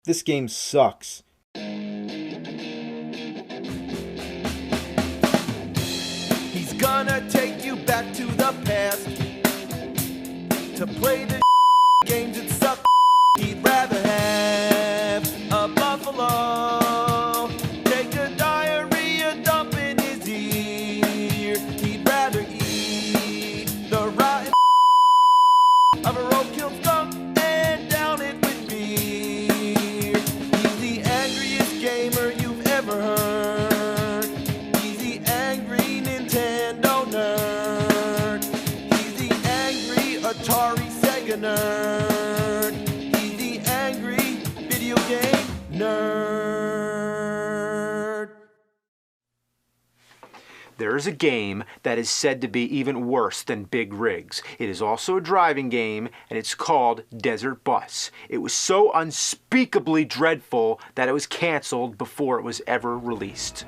This game sucks. He's gonna take you back to the past to play the games that suck. He'd rather have a buffalo take a diarrhea dump in his ear. He'd rather eat the rotten of a roadkill skunk and down it with beer. He's the angriest gamer you've ever heard. He's the angry Nintendo nerd. He's the angry Atari Sega nerd. He's the angry video game nerd. There is a game that is said to be even worse than Big Rigs. It is also a driving game, and it's called Desert Bus. It was so unspeakably dreadful that it was canceled before it was ever released.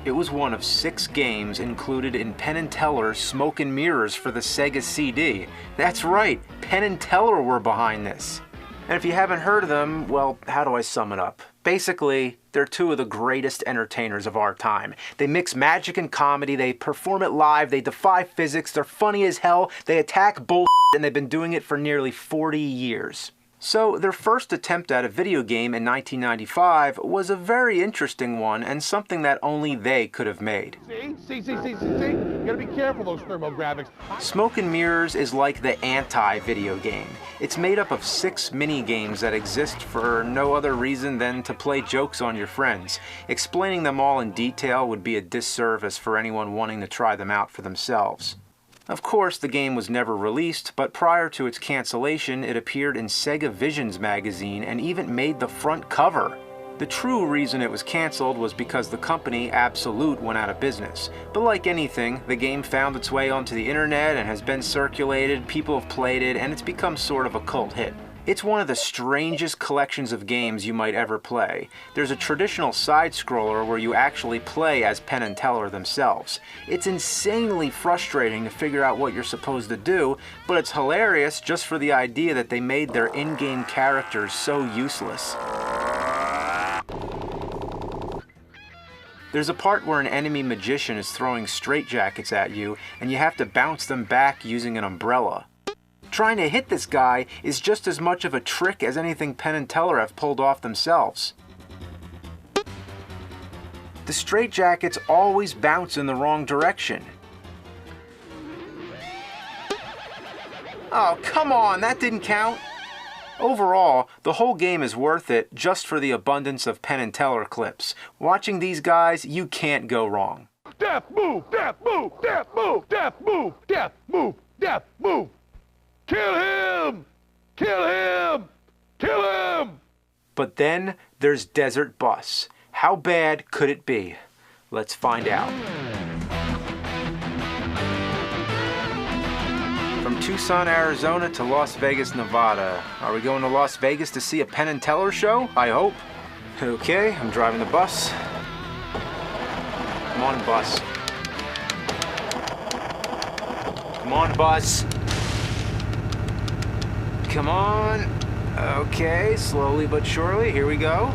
It was one of 6 games included in Penn Teller's Smoke and Mirrors for the Sega CD. That's right, Penn Teller were behind this. And if you haven't heard of them, well, how do I sum it up? Basically, they're 2 of the greatest entertainers of our time. They mix magic and comedy, they perform it live, they defy physics, they're funny as hell, they attack bullshit, and they've been doing it for nearly 40 years. So their first attempt at a video game in 1995 was a very interesting one and something that only they could have made. See? You gotta be careful, those thermographics. Smoke and Mirrors is like the anti-video game. It's made up of 6 mini-games that exist for no other reason than to play jokes on your friends. Explaining them all in detail would be a disservice for anyone wanting to try them out for themselves. Of course, the game was never released, but prior to its cancellation, it appeared in Sega Visions magazine and even made the front cover. The true reason it was cancelled was because the company, Absolute, went out of business. But like anything, the game found its way onto the internet and has been circulated, people have played it, and it's become sort of a cult hit. It's one of the strangest collections of games you might ever play. There's a traditional side-scroller where you actually play as Penn and Teller themselves. It's insanely frustrating to figure out what you're supposed to do, but it's hilarious just for the idea that they made their in-game characters so useless. There's a part where an enemy magician is throwing straitjackets at you, and you have to bounce them back using an umbrella. Trying to hit this guy is just as much of a trick as anything Penn and Teller have pulled off themselves. The straitjackets always bounce in the wrong direction. Oh, come on, that didn't count. Overall, the whole game is worth it just for the abundance of Penn and Teller clips. Watching these guys, you can't go wrong. Death move, death move, death move, death move, death move, death move. Kill him! Kill him! Kill him! But then there's Desert Bus. How bad could it be? Let's find out. From Tucson, Arizona to Las Vegas, Nevada. Are we going to Las Vegas to see a Penn and Teller show? I hope. Okay, I'm driving the bus. Come on, bus. Come on, bus. Come on. Okay, slowly but surely, here we go.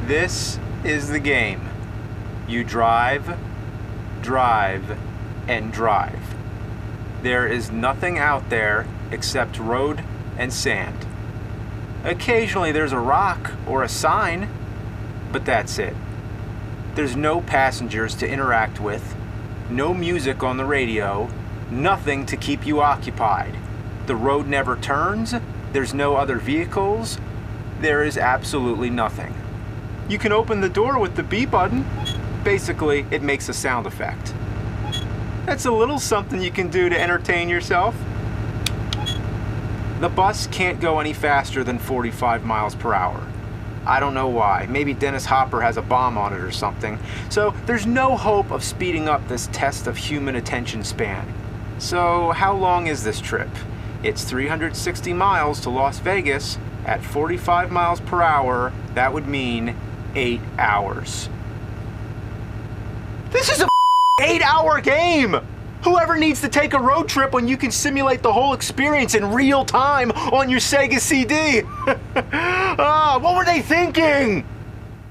This is the game. You drive, drive, and drive. There is nothing out there except road and sand. Occasionally there's a rock or a sign, but that's it. There's no passengers to interact with, no music on the radio, nothing to keep you occupied. The road never turns, there's no other vehicles, there is absolutely nothing. You can open the door with the B button. Basically, it makes a sound effect. That's a little something you can do to entertain yourself. The bus can't go any faster than 45 miles per hour. I don't know why. Maybe Dennis Hopper has a bomb on it or something. So there's no hope of speeding up this test of human attention span. So how long is this trip? It's 360 miles to Las Vegas. At 45 miles per hour, that would mean 8 hours. This is a 8-hour game! Whoever needs to take a road trip when you can simulate the whole experience in real time on your Sega CD? What were they thinking?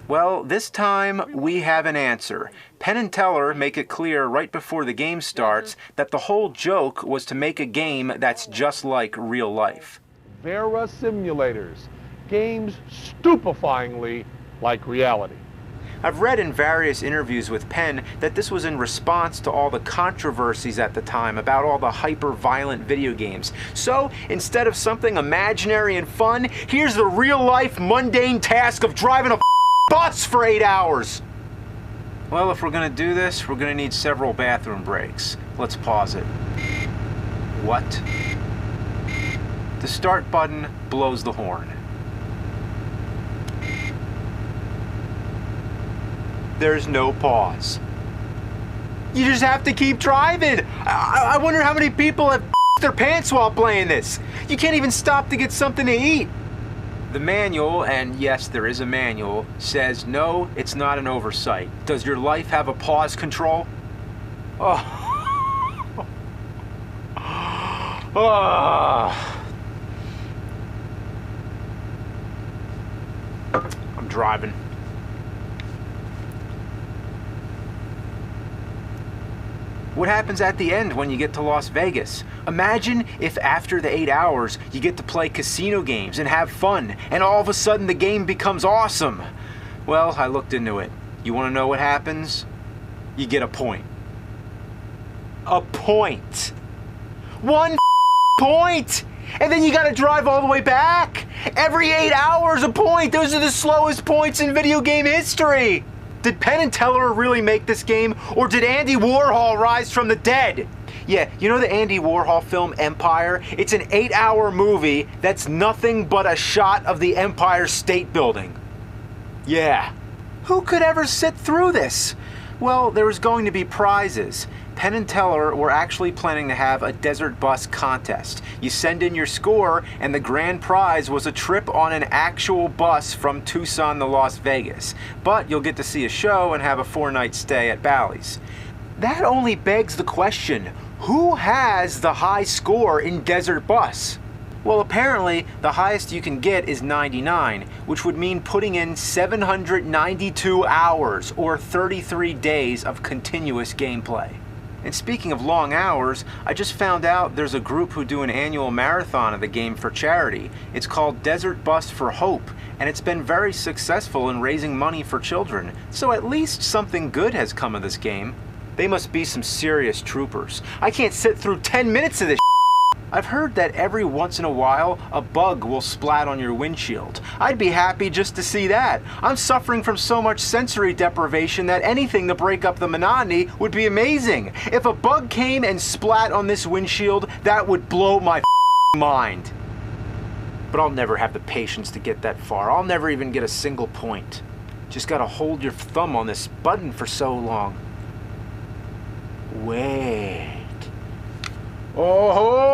Well, this time we have an answer. Penn Teller make it clear right before the game starts that the whole joke was to make a game that's just like real life. Vera simulators, games stupefyingly like reality. I've read in various interviews with Penn that this was in response to all the controversies at the time about all the hyper-violent video games. So, instead of something imaginary and fun, here's the real-life mundane task of driving a bus for 8 hours! Well, if we're gonna do this, we're gonna need several bathroom breaks. Let's pause it. What? The start button blows the horn. There's no pause. You just have to keep driving. I wonder how many people have their pants while playing this. You can't even stop to get something to eat. The manual, and yes, there is a manual, says no, it's not an oversight. Does your life have a pause control? Oh. Oh. I'm driving. What happens at the end when you get to Las Vegas? Imagine if after the 8 hours you get to play casino games and have fun, and all of a sudden the game becomes awesome. Well, I looked into it. You want to know what happens? You get a point. A point. 1 point! And then you gotta drive all the way back! Every 8 hours a point! Those are the slowest points in video game history! Did Penn Teller really make this game, or did Andy Warhol rise from the dead? Yeah, you know the Andy Warhol film Empire? It's an 8-hour movie that's nothing but a shot of the Empire State Building. Yeah. Who could ever sit through this? Well, there was going to be prizes. Penn Teller were actually planning to have a desert bus contest. You send in your score, and the grand prize was a trip on an actual bus from Tucson to Las Vegas. But you'll get to see a show and have a 4-night stay at Bally's. That only begs the question, who has the high score in Desert Bus? Well, apparently, the highest you can get is 99, which would mean putting in 792 hours, or 33 days of continuous gameplay. And speaking of long hours, I just found out there's a group who do an annual marathon of the game for charity. It's called Desert Bus for Hope, and it's been very successful in raising money for children. So at least something good has come of this game. They must be some serious troopers. I can't sit through 10 minutes of this. I've heard that every once in a while, a bug will splat on your windshield. I'd be happy just to see that. I'm suffering from so much sensory deprivation that anything to break up the monotony would be amazing. If a bug came and splat on this windshield, that would blow my mind. But I'll never have the patience to get that far. I'll never even get a single point. Just gotta hold your thumb on this button for so long. Wait. Oh!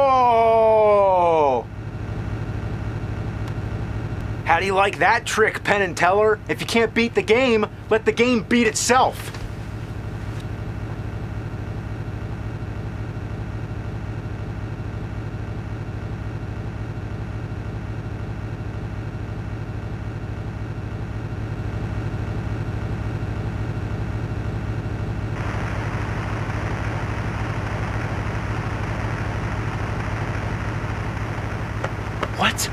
How do you like that trick, Penn Teller? If you can't beat the game, let the game beat itself.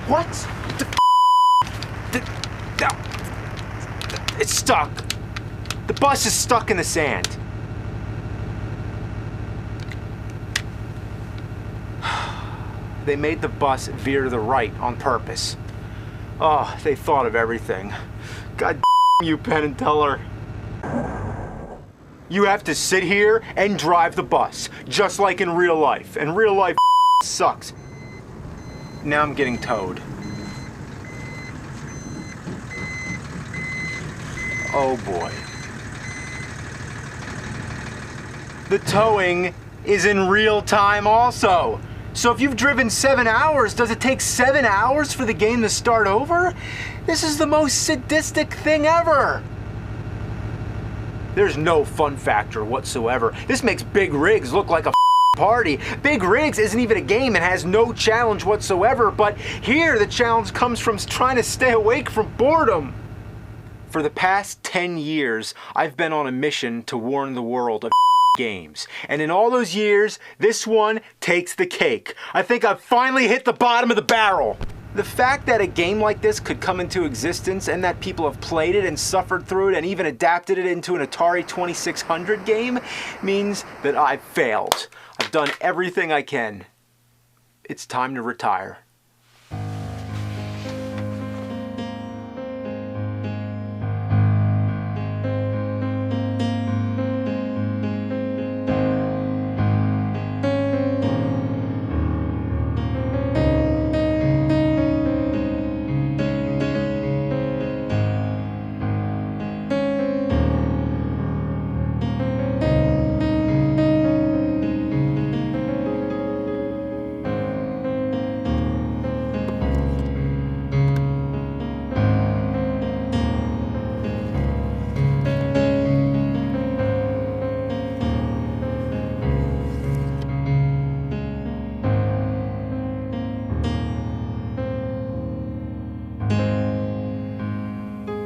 What? It's stuck. The bus is stuck in the sand. They made the bus veer to the right on purpose. Oh, they thought of everything. God you, Penn Teller. You have to sit here and drive the bus, just like in real life. And real life sucks. Now I'm getting towed. Oh boy. The towing is in real time also. So if you've driven 7 hours, does it take 7 hours for the game to start over? This is the most sadistic thing ever. There's no fun factor whatsoever. This makes Big Rigs look like a party. Big Rigs isn't even a game and has no challenge whatsoever, but here the challenge comes from trying to stay awake from boredom. For the past 10 years, I've been on a mission to warn the world of games. And in all those years, this one takes the cake. I think I've finally hit the bottom of the barrel. The fact that a game like this could come into existence and that people have played it and suffered through it and even adapted it into an Atari 2600 game means that I've failed. I've done everything I can. It's time to retire.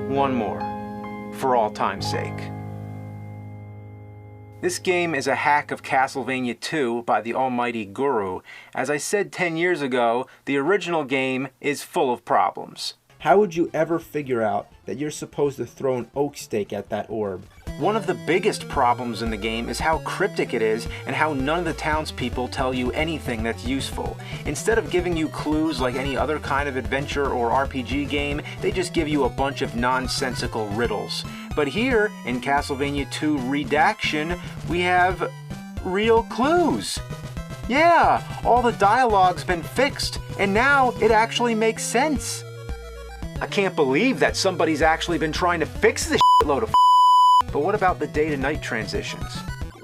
One more, for all time's sake. This game is a hack of Castlevania 2 by the almighty Guru. As I said 10 years ago, the original game is full of problems. How would you ever figure out that you're supposed to throw an oak stake at that orb? One of the biggest problems in the game is how cryptic it is and how none of the townspeople tell you anything that's useful. Instead of giving you clues like any other kind of adventure or RPG game, they just give you a bunch of nonsensical riddles. But here, in Castlevania 2 Redaction, we have real clues. Yeah, all the dialogue's been fixed, and now it actually makes sense. I can't believe that somebody's actually been trying to fix this shitload of But what about the day-to-night transitions?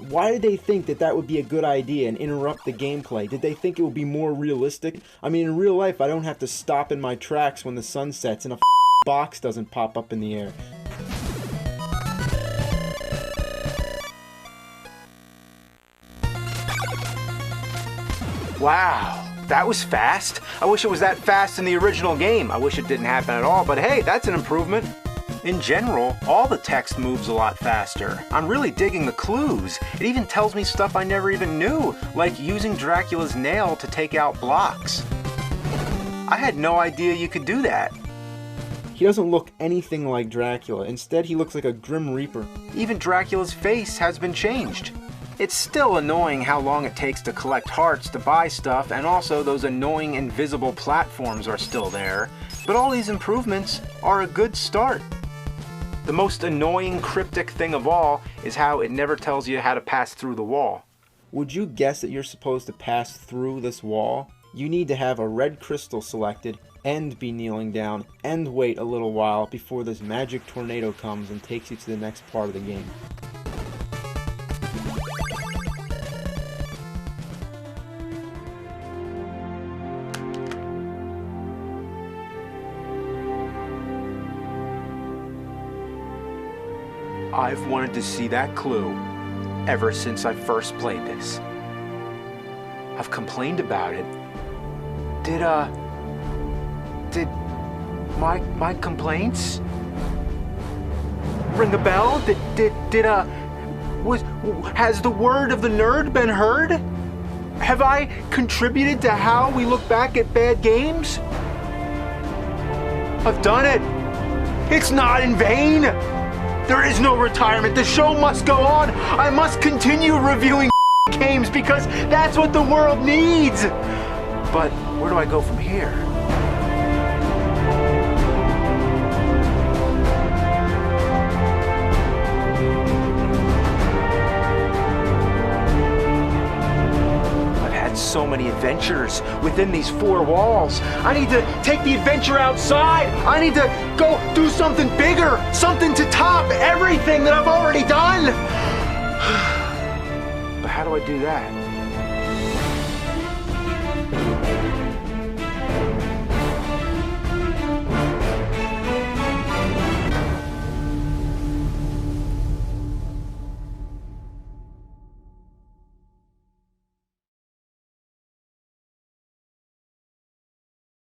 Why did they think that that would be a good idea and interrupt the gameplay? Did they think it would be more realistic? I mean, in real life, I don't have to stop in my tracks when the sun sets and a box doesn't pop up in the air. Wow, that was fast. I wish it was that fast in the original game. I wish it didn't happen at all, but hey, that's an improvement. In general, all the text moves a lot faster. I'm really digging the clues. It even tells me stuff I never even knew, like using Dracula's nail to take out blocks. I had no idea you could do that. He doesn't look anything like Dracula. Instead, he looks like a Grim Reaper. Even Dracula's face has been changed. It's still annoying how long it takes to collect hearts to buy stuff, and also those annoying invisible platforms are still there. But all these improvements are a good start. The most annoying cryptic thing of all is how it never tells you how to pass through the wall. Would you guess that you're supposed to pass through this wall? You need to have a red crystal selected and be kneeling down and wait a little while before this magic tornado comes and takes you to the next part of the game. I've wanted to see that clue ever since I first played this. I've complained about it. Did my complaints ring a bell? Has the word of the nerd been heard? Have I contributed to how we look back at bad games? I've done it. It's not in vain. There is no retirement. The show must go on. I must continue reviewing games because that's what the world needs. But where do I go from here? I've had so many adventures within these four walls. I need to take the adventure outside. I need to go do something bigger, something to top everything that I've already done. But how do I do that?